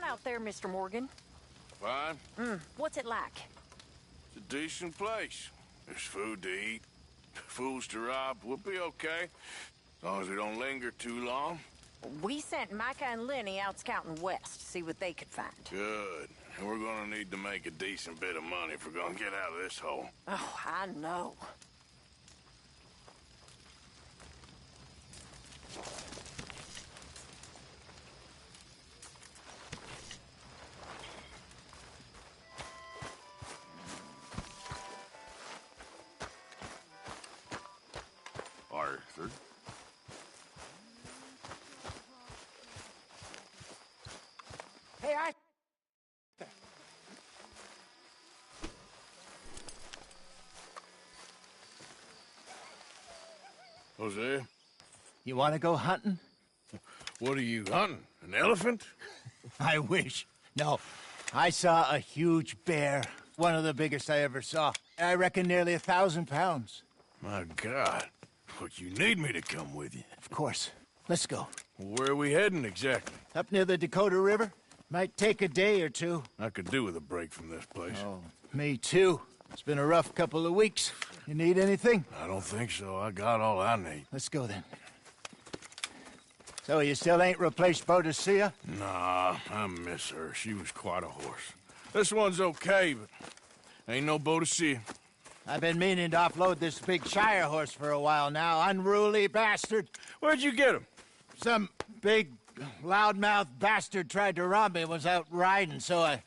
out there, Mr. Morgan? Fine. What's it like? It's a decent place. There's food to eat, fools to rob. We'll be okay. As long as we don't linger too long. We sent Micah and Lenny out scouting west to see what they could find. Good. And we're gonna need to make a decent bit of money if we're gonna get out of this hole. Oh, I know. Arthur. Hey, Jose, You want to go hunting? what are you hunting? An elephant? I wish. No, I saw a huge bear. One of the biggest I ever saw. I reckon nearly 1,000 pounds. My God. But you need me to come with you. Of course. Let's go. Where are we heading exactly? Up near the Dakota River. Might take a day or two. I could do with a break from this place. Oh, me too. It's been a rough couple of weeks. You need anything? I don't think so. I got all I need. Let's go then. So you still ain't replaced Boadicea? Nah, I miss her. She was quite a horse. This one's okay, but ain't no Boadicea. I've been meaning to offload this big Shire horse for a while now. Unruly bastard. Where'd you get him? Some big, loudmouth bastard tried to rob me, was out riding, so I...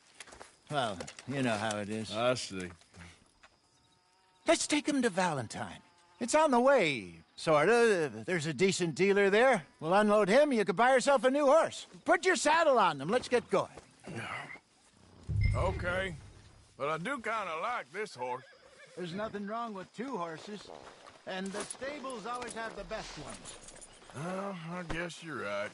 Well, you know how it is. I see. Let's take him to Valentine. It's on the way, sorta. There's a decent dealer there. We'll unload him, you could buy yourself a new horse. Put your saddle on them, let's get going. Okay. But I do kind of like this horse. There's nothing wrong with two horses, and the stables always have the best ones. Well, I guess you're right.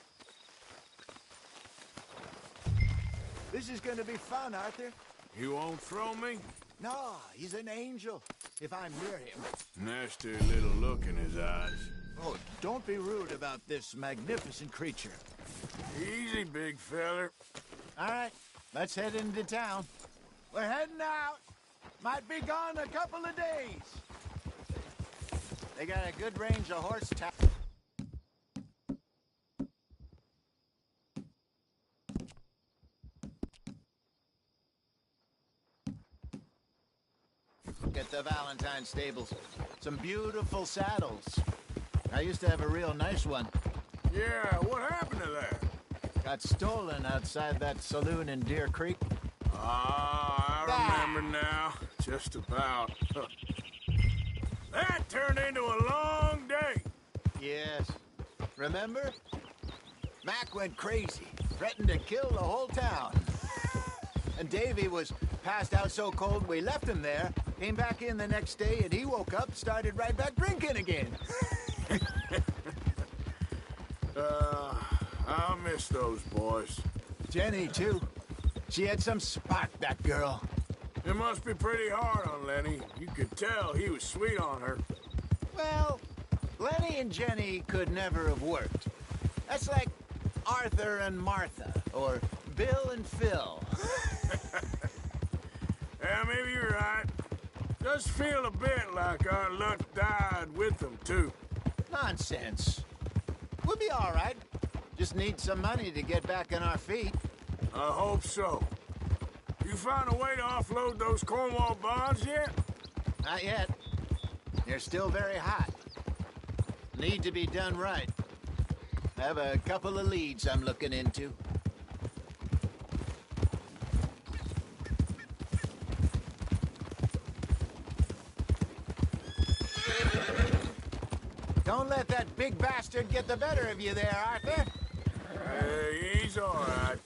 This is gonna be fun, Arthur. You won't throw me? No, he's an angel, if I'm near him. Nasty little look in his eyes. Oh, don't be rude about this magnificent creature. Easy, big feller. All right, let's head into town. We're heading out. Might be gone a couple of days. They got a good range of horse tack. At the Valentine stables. Some beautiful saddles. I used to have a real nice one. Yeah, what happened to that? Got stolen outside that saloon in Deer Creek. Ah, I remember now. Just about. That turned into a long day. Yes. Remember? Mac went crazy, threatened to kill the whole town. And Davy was passed out so cold we left him there, came back in the next day, and he woke up, started right back drinking again. I miss those boys. Jenny, too. She had some spark, that girl. It must be pretty hard on Lenny. You could tell he was sweet on her. Well, Lenny and Jenny could never have worked. That's like Arthur and Martha, or Bill and Phil. Yeah, maybe you're right. Does feel a bit like our luck died with them, too. Nonsense. We'll be all right. Just need some money to get back on our feet. I hope so. You found a way to offload those Cornwall bonds yet? Not yet. They're still very hot. Need to be done right. I have a couple of leads I'm looking into. Don't let that big bastard get the better of you there, Arthur. Hey, he's all right.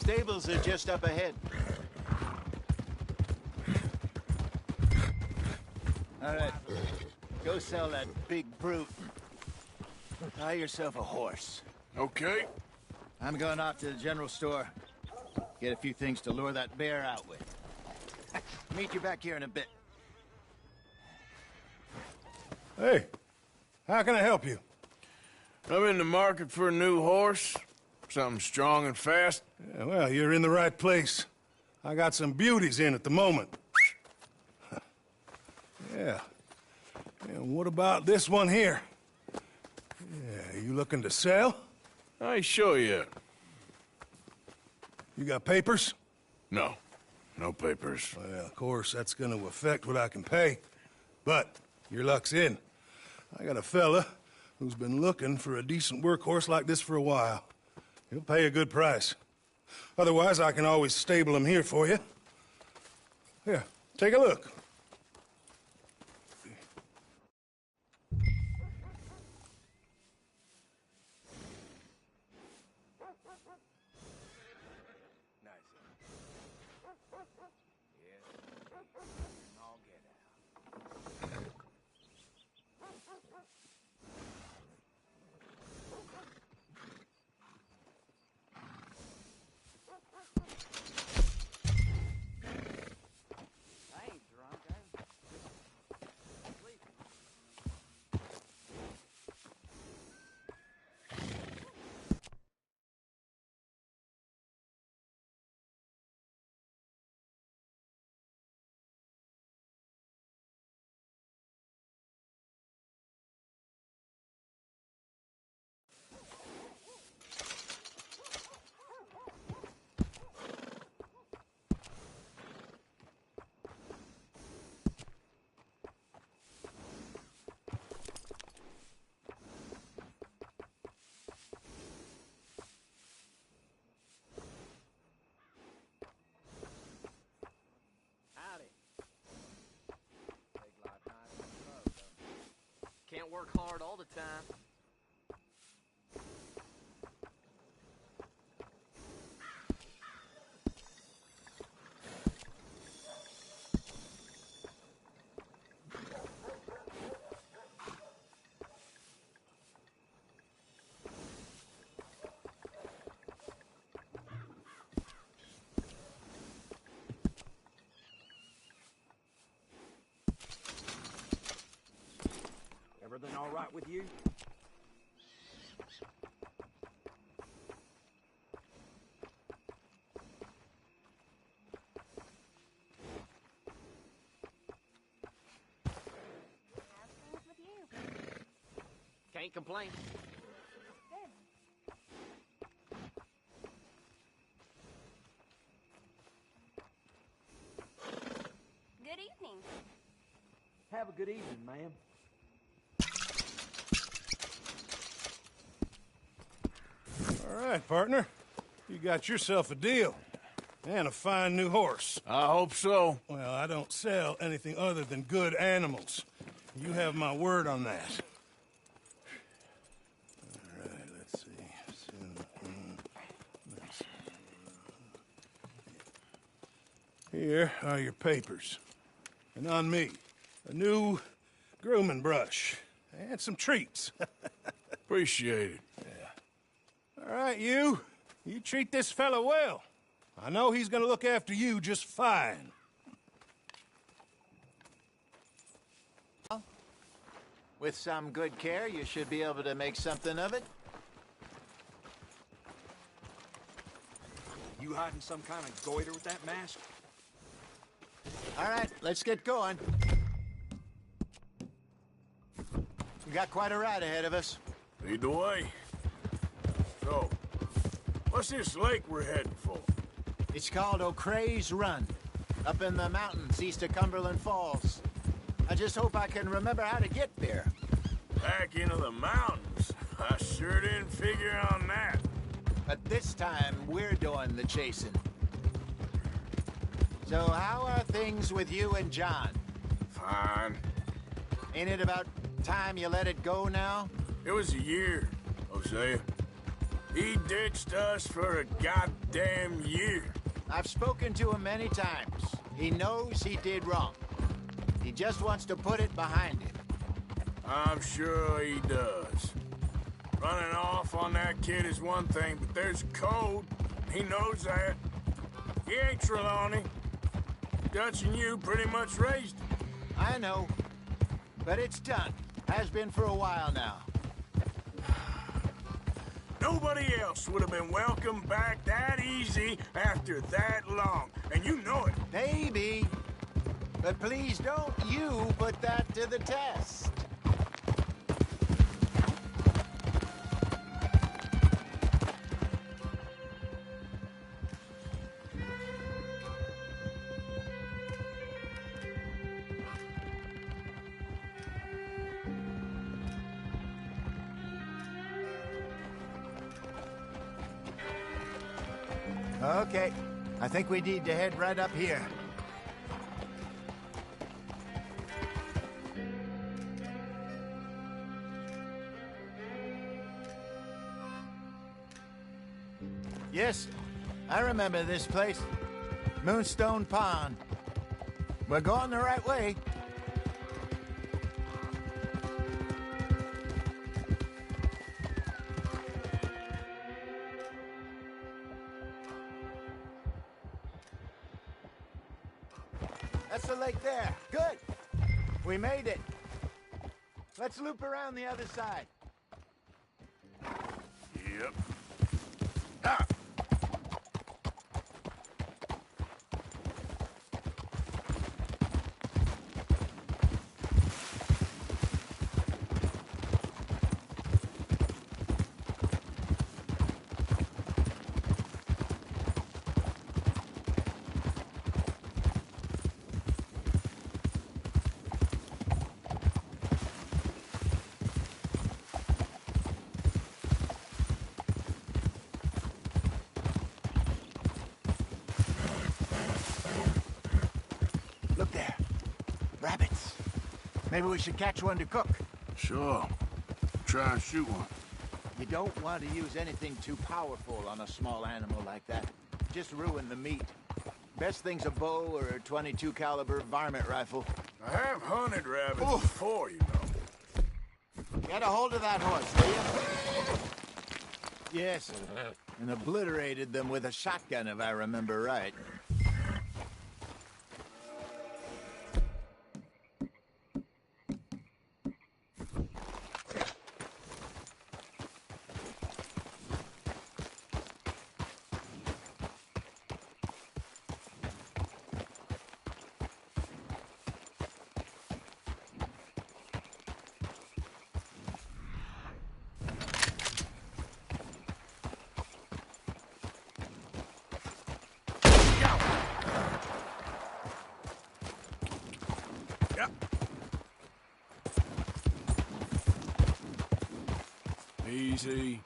Stables are just up ahead. All right. Go sell that big brute. Buy yourself a horse. Okay. I'm going off to the general store. Get a few things to lure that bear out with. Meet you back here in a bit. Hey, how can I help you? I'm in the market for a new horse. Something strong and fast. Yeah, well, you're in the right place. I got some beauties in at the moment. Yeah. And what about this one here? Yeah, you looking to sell? I ain't sure yet. You got papers? No. No papers. Well, of course, that's gonna affect what I can pay. But your luck's in. I got a fella who's been looking for a decent workhorse like this for a while. He'll pay a good price. Otherwise, I can always stable him here for you. Here, take a look. Can't work hard all the time. Everything all right with you? How's things with you? Can't complain. Good evening. Have a good evening, ma'am. All right, partner. You got yourself a deal. And a fine new horse. I hope so. Well, I don't sell anything other than good animals. You have my word on that. All right, let's see. Here are your papers. And on me, a new grooming brush. And some treats. Appreciate it. All right, you. You treat this fella well. I know he's gonna look after you just fine. With some good care, you should be able to make something of it. You hiding some kind of goiter with that mask? All right, let's get going. We got quite a ride ahead of us. Lead the way. So, what's this lake we're heading for? It's called O'Creagh's Run, up in the mountains east of Cumberland Falls. I just hope I can remember how to get there. Back into the mountains? I sure didn't figure on that. But this time, we're doing the chasing. So how are things with you and John? Fine. Ain't it about time you let it go now? It was a year, Hosea. He ditched us for a goddamn year. I've spoken to him many times. He knows he did wrong. He just wants to put it behind him. I'm sure he does. Running off on that kid is one thing, but there's a code. He knows that. He ain't Trelawney. Dutch and you pretty much raised him. I know. But it's done. Has been for a while now. Nobody else would have been welcomed back that easy after that long. And you know it. Maybe. But please don't you put that to the test. Okay, I think we need to head right up here. Yes, I remember this place. Moonstone Pond. We're going the right way. That's the lake there. Good. We made it. Let's loop around the other side. Yep. Ah! Look there. Rabbits. Maybe we should catch one to cook. Sure. Try and shoot one. You don't want to use anything too powerful on a small animal like that. Just ruin the meat. Best thing's a bow or a .22 caliber varmint rifle. I have hunted rabbits before, you know. Get a hold of that horse, will you? Yes, and obliterated them with a shotgun, if I remember right. Easy.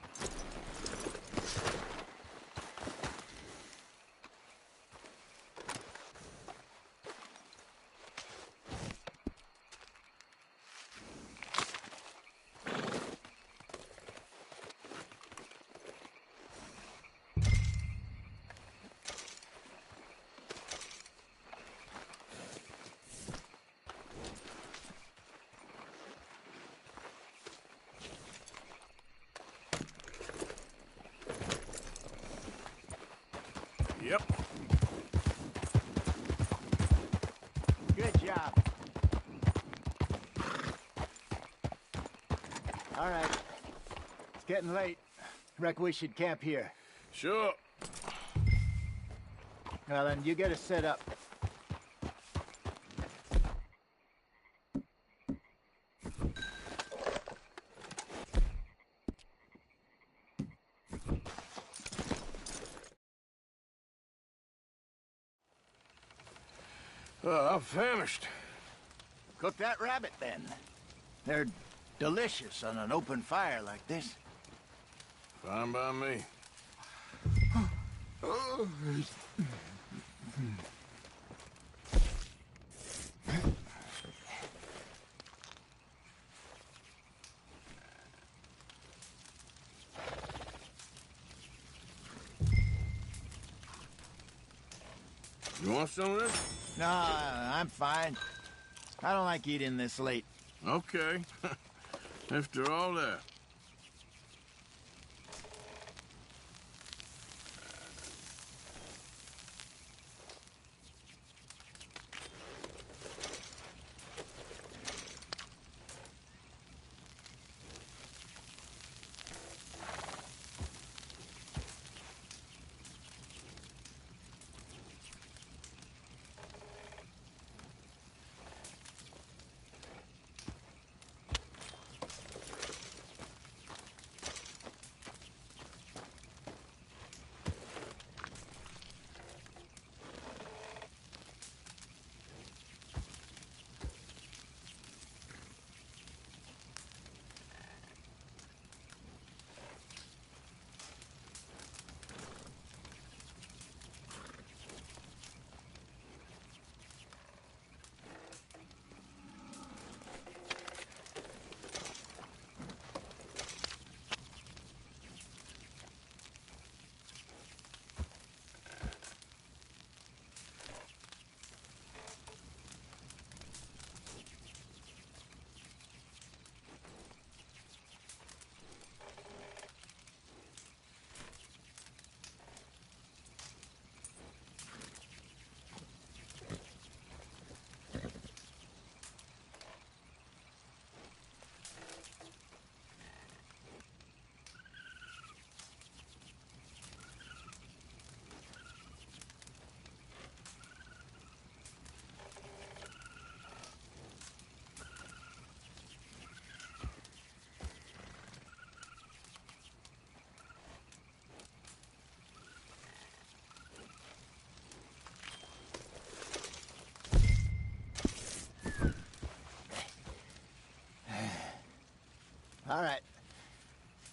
Yep. Good job. All right. It's getting late. Reckon we should camp here. Sure. Well, then you get us set up. I'm famished. Cook that rabbit, then. They're delicious on an open fire like this. Fine by me. You want some of this? No, I'm fine. I don't like eating this late. Okay. After all that.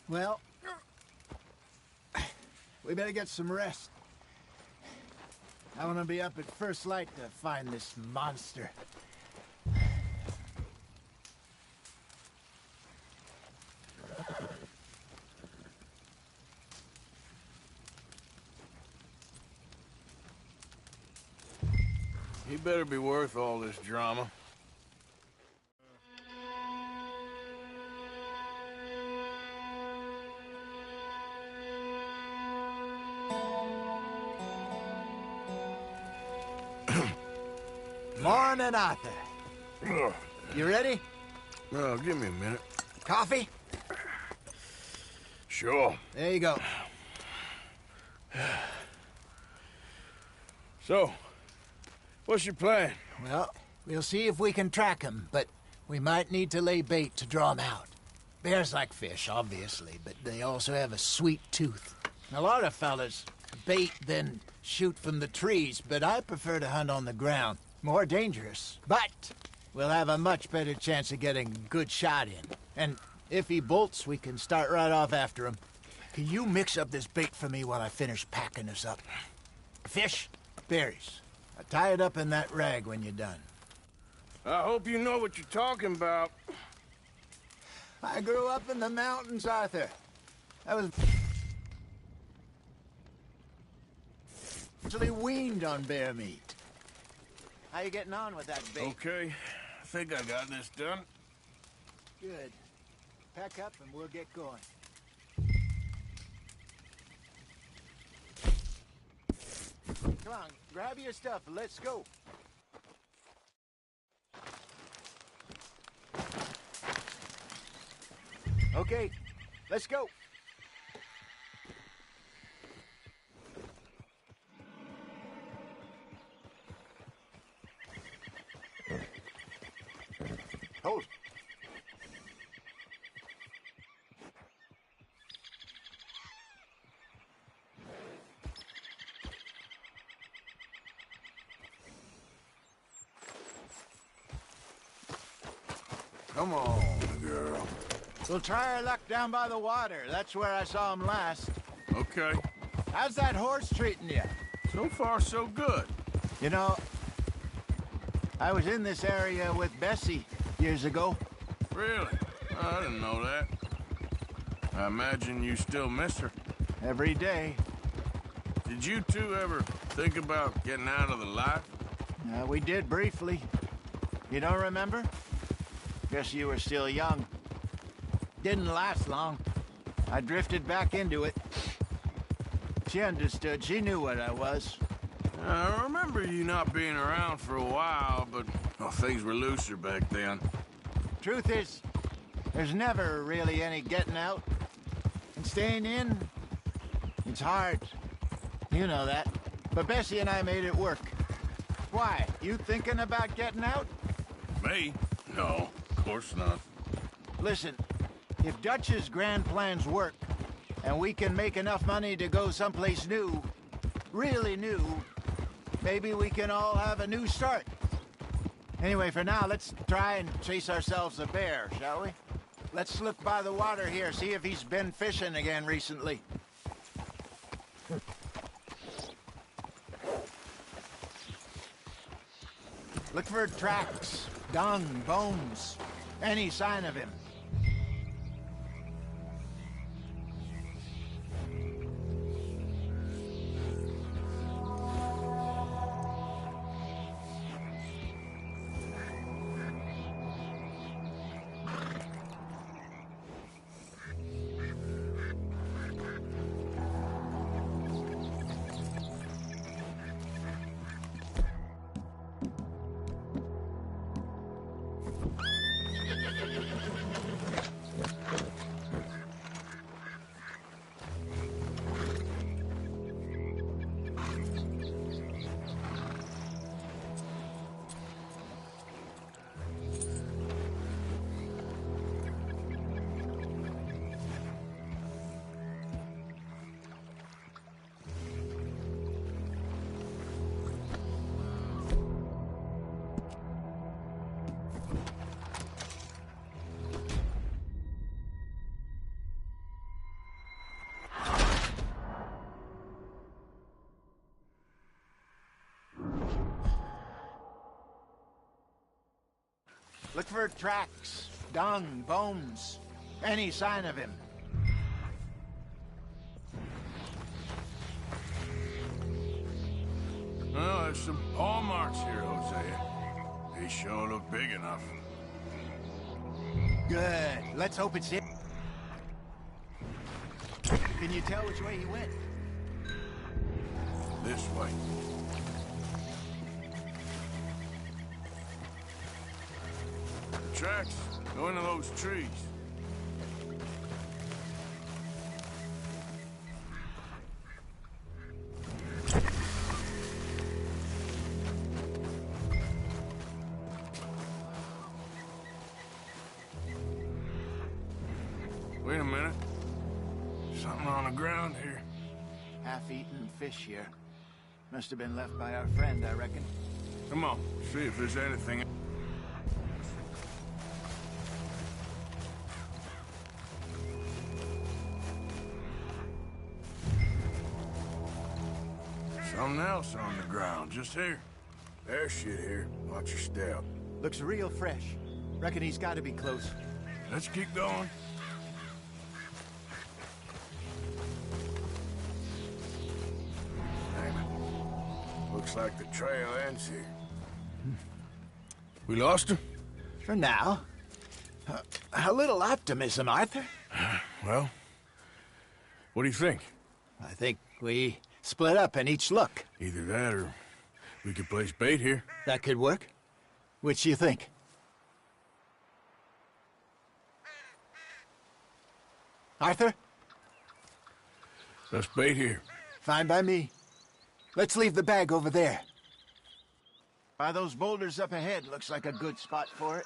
Well, we better get some rest. I want to be up at first light to find this monster. He better be worth all this drama. Morning, Arthur. You ready? Well, give me a minute. Coffee? Sure. There you go. So, what's your plan? Well, we'll see if we can track him, but we might need to lay bait to draw him out. Bears like fish, obviously, but they also have a sweet tooth. A lot of fellas bait, then shoot from the trees, but I prefer to hunt on the ground. More dangerous, but we'll have a much better chance of getting a good shot in. And if he bolts, we can start right off after him. Can you mix up this bait for me while I finish packing this up? Fish, berries. I'll tie it up in that rag when you're done. I hope you know what you're talking about. I grew up in the mountains, Arthur. I was actually weaned on bear meat. How you getting on with that bait? Okay, I think I got this done. Good. Pack up and we'll get going. Come on, grab your stuff and let's go. Okay, let's go. Hold. Come on, girl. We'll try our luck down by the water. That's where I saw him last. Okay. How's that horse treating you? So far, so good. You know, I was in this area with Bessie years ago. Really? I didn't know that. I imagine you still miss her. Every day. Did you two ever think about getting out of the life? We did briefly. You don't remember? Guess you were still young. Didn't last long. I drifted back into it. She understood. She knew what I was. I remember you not being around for a while, but well, things were looser back then. Truth is, there's never really any getting out. And staying in, it's hard. You know that. But Bessie and I made it work. Why? You thinking about getting out? Me? No, of course not. Listen, if Dutch's grand plans work, and we can make enough money to go someplace new, really new, maybe we can all have a new start. Anyway, for now, let's try and chase ourselves a bear, shall we? Let's look by the water here, see if he's been fishing again recently. Look for tracks, dung, bones, any sign of him. Look for tracks, dung, bones, any sign of him. Well, there's some paw marks here, Hosea. They sure look big enough. Good. Let's hope it's it. Can you tell which way he went? This way. The tracks go into those trees. Wait a minute. Something on the ground here. Half-eaten fish here. Must have been left by our friend, I reckon. Come on, see if there's anything. Something else on the ground, just here. There's shit here. Watch your step. Looks real fresh. Reckon he's got to be close. Let's keep going. Damn it. Looks like the trail ends here. We lost him? For now. A little optimism, Arthur. Well, what do you think? I think we split up and each look. Either that or we could place bait here. That could work. Which you think? Arthur? Let's bait here. Fine by me. Let's leave the bag over there. By those boulders up ahead, looks like a good spot for it.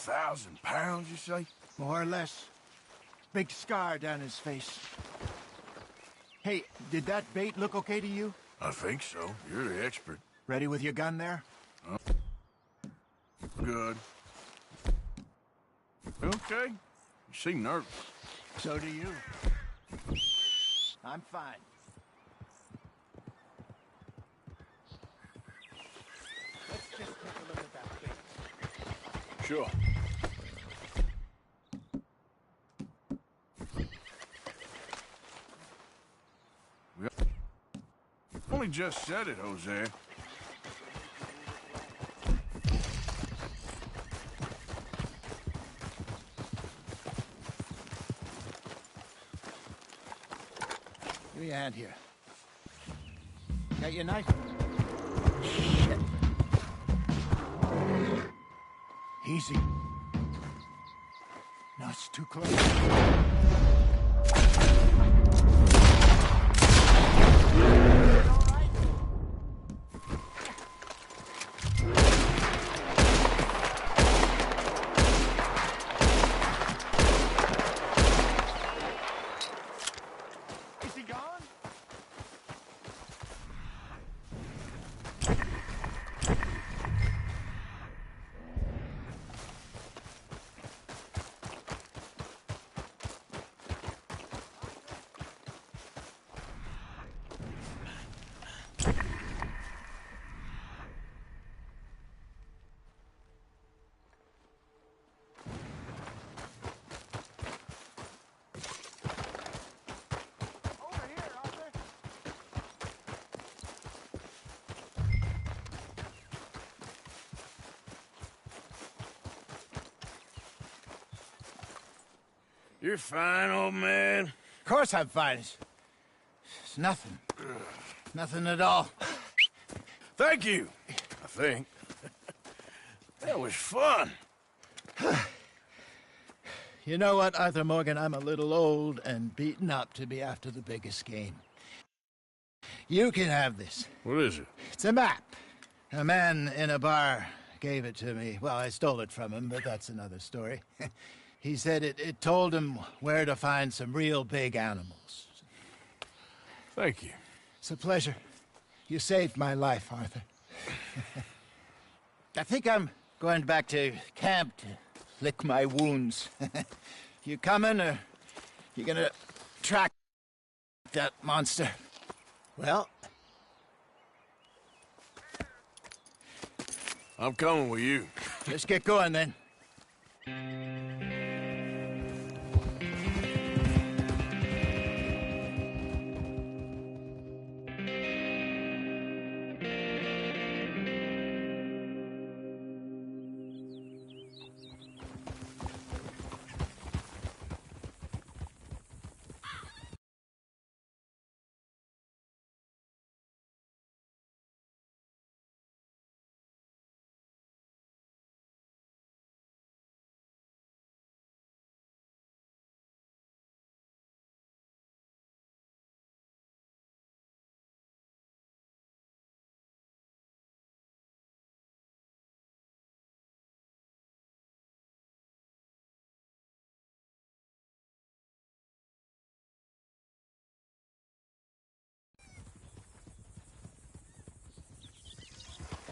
£1,000, you say? More or less. Big scar down his face. Hey, did that bait look okay to you? I think so. You're the expert. Ready with your gun there? Good. Okay. You seem nervous. So do you. I'm fine. Let's just take a look at that bait. Sure. We only just said it, Hosea. Give me a hand here. Got your knife? Easy. No, it's too close. Is he gone? Over here, Arthur. You're fine, old man. Of course I'm fine. It's nothing. Nothing at all. Thank you, I think. That was fun. You know what, Arthur Morgan? I'm a little old and beaten up to be after the biggest game. You can have this. What is it? It's a map. A man in a bar gave it to me. Well, I stole it from him, but that's another story. He said it told him where to find some real big animals. Thank you. It's a pleasure. You saved my life, Arthur. I think I'm going back to camp to lick my wounds. You coming, or you gonna track that monster? Well, I'm coming with you. let's get going then.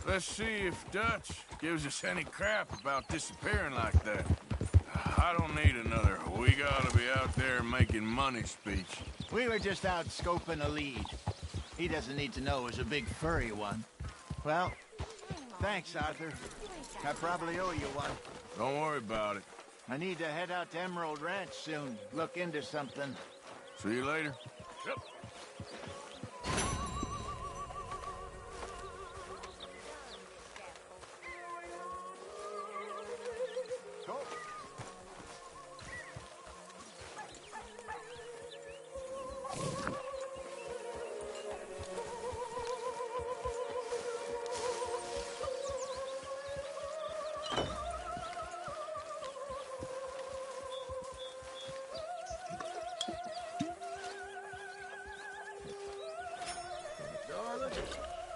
Let's see if Dutch gives us any crap about disappearing like that. I don't need another "we gotta be out there making money" speech. We were just out scoping a lead. He doesn't need to know it was a big furry one. Well, thanks, Arthur. I probably owe you one. Don't worry about it. I need to head out to Emerald Ranch soon. Look into something. See you later. Yep. Go.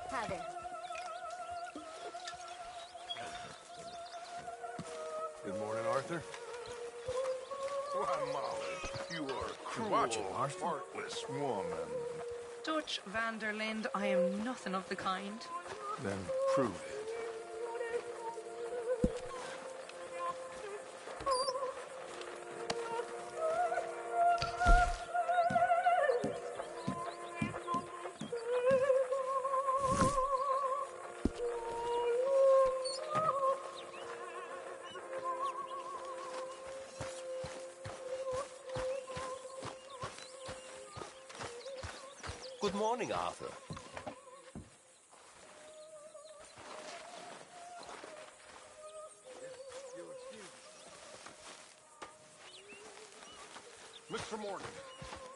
Hi there. Good morning, Arthur. Why, Molly, you are a cruel, watching, Arthur. heartless woman. Dutch van der Linde, I am nothing of the kind. Then prove it. Good morning, Arthur. Mr. Morgan,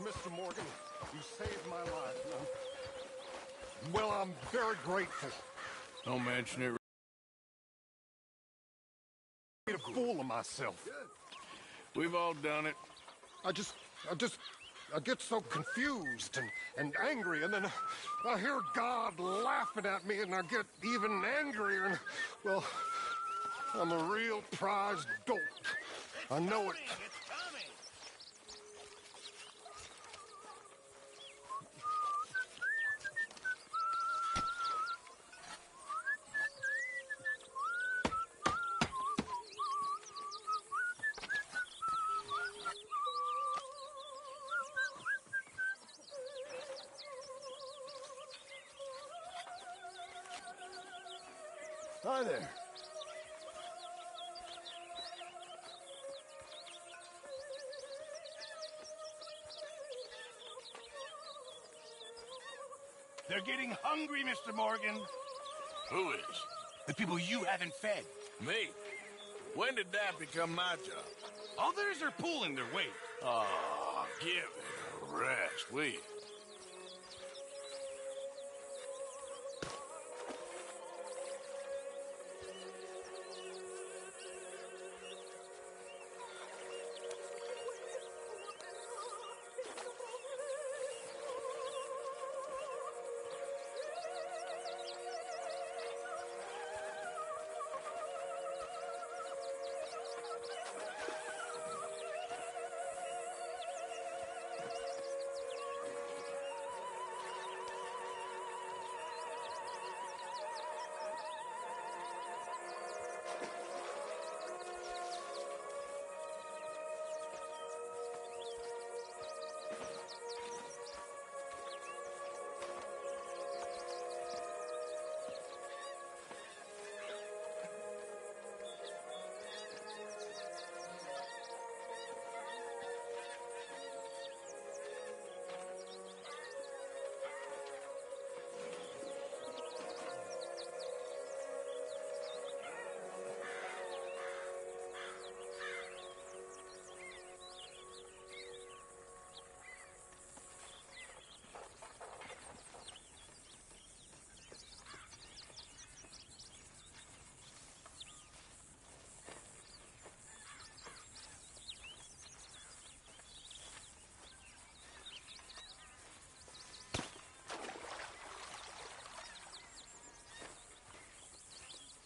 Mr. Morgan, you saved my life. Well, I'm very grateful. Don't mention it. I made a fool of myself. We've all done it. I get so confused and angry, and then I hear God laughing at me, and I get even angrier, and, well, I'm a real prize dolt. I know it. Hi there. They're getting hungry, Mr. Morgan. Who is? The people you haven't fed. Me? When did that become my job? Others are pulling their weight. Oh, give it a rest, will you?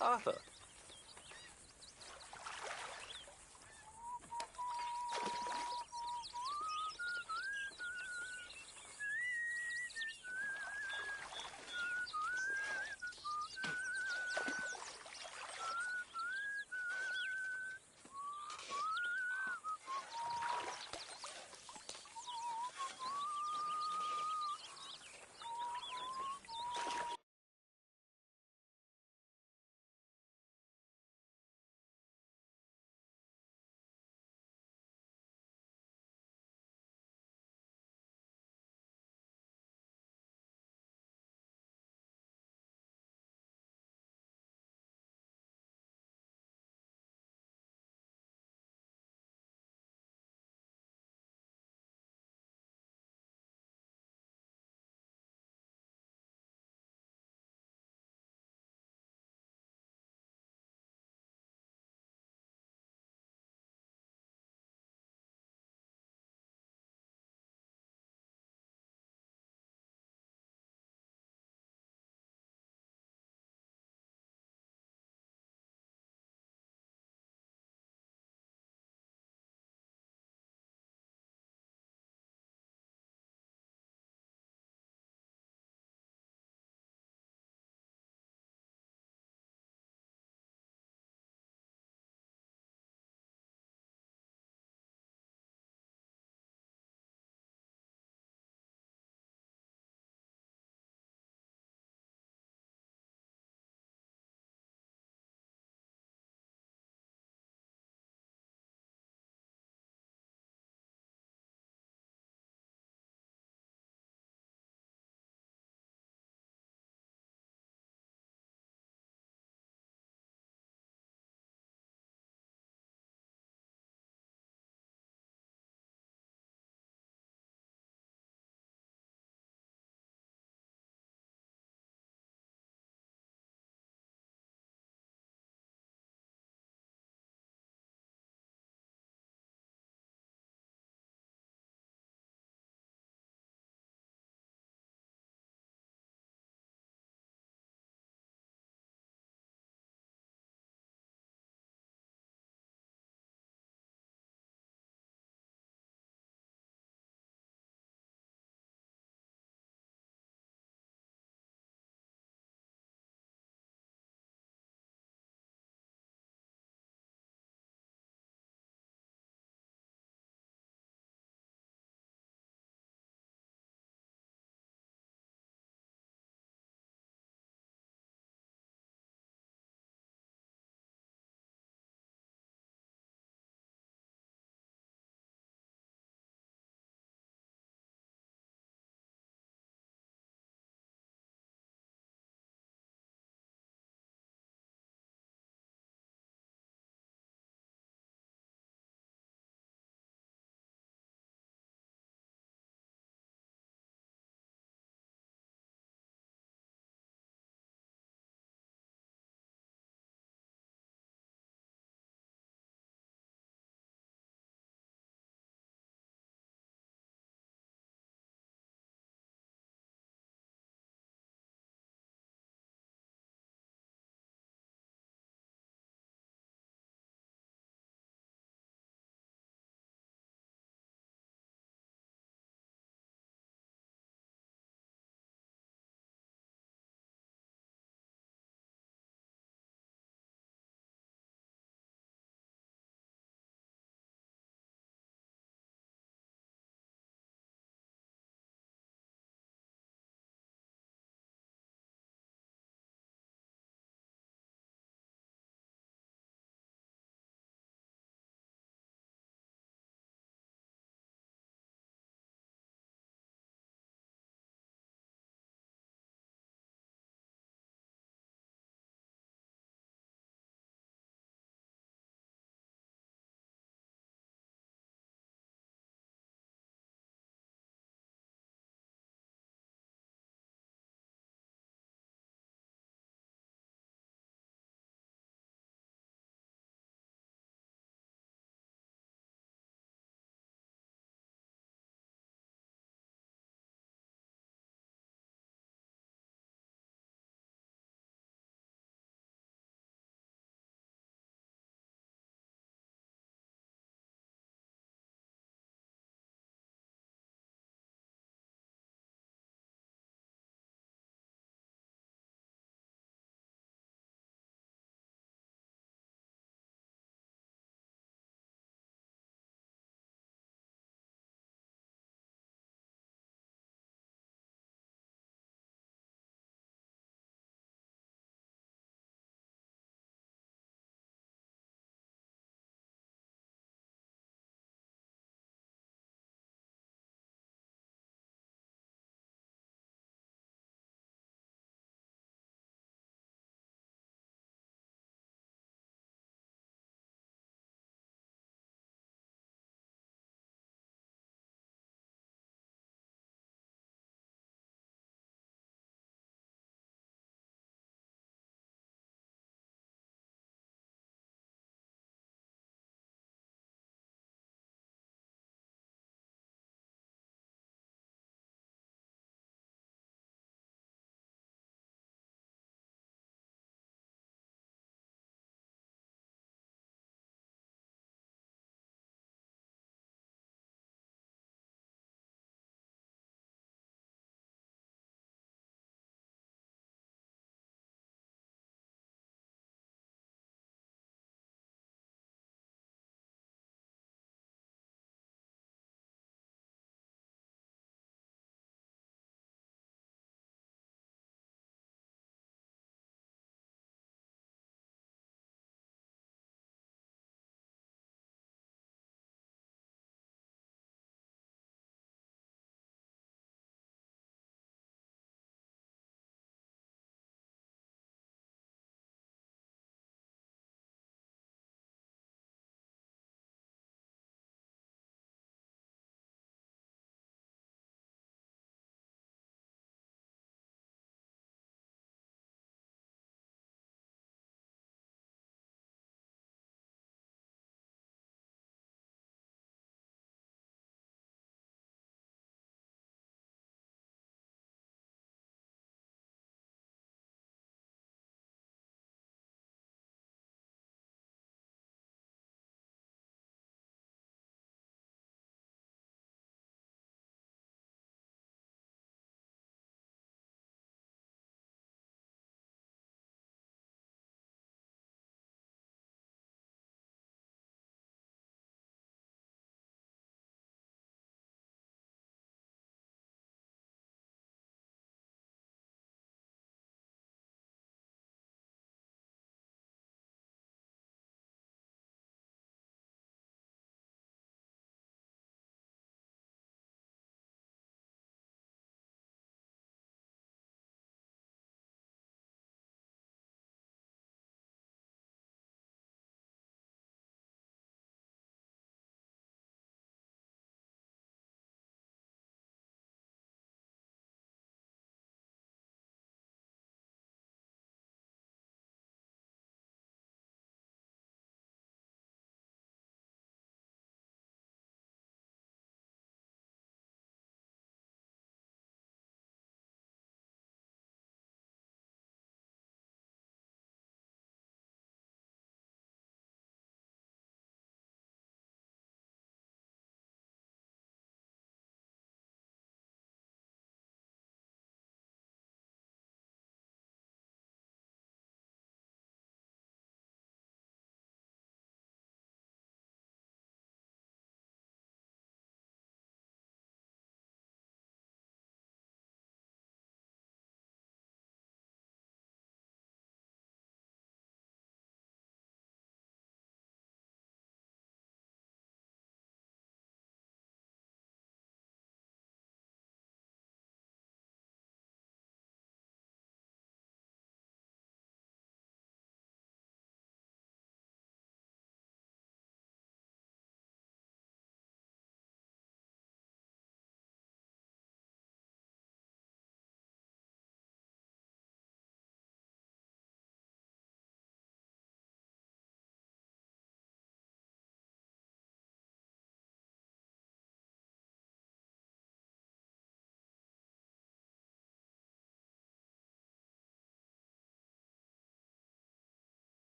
Arthur,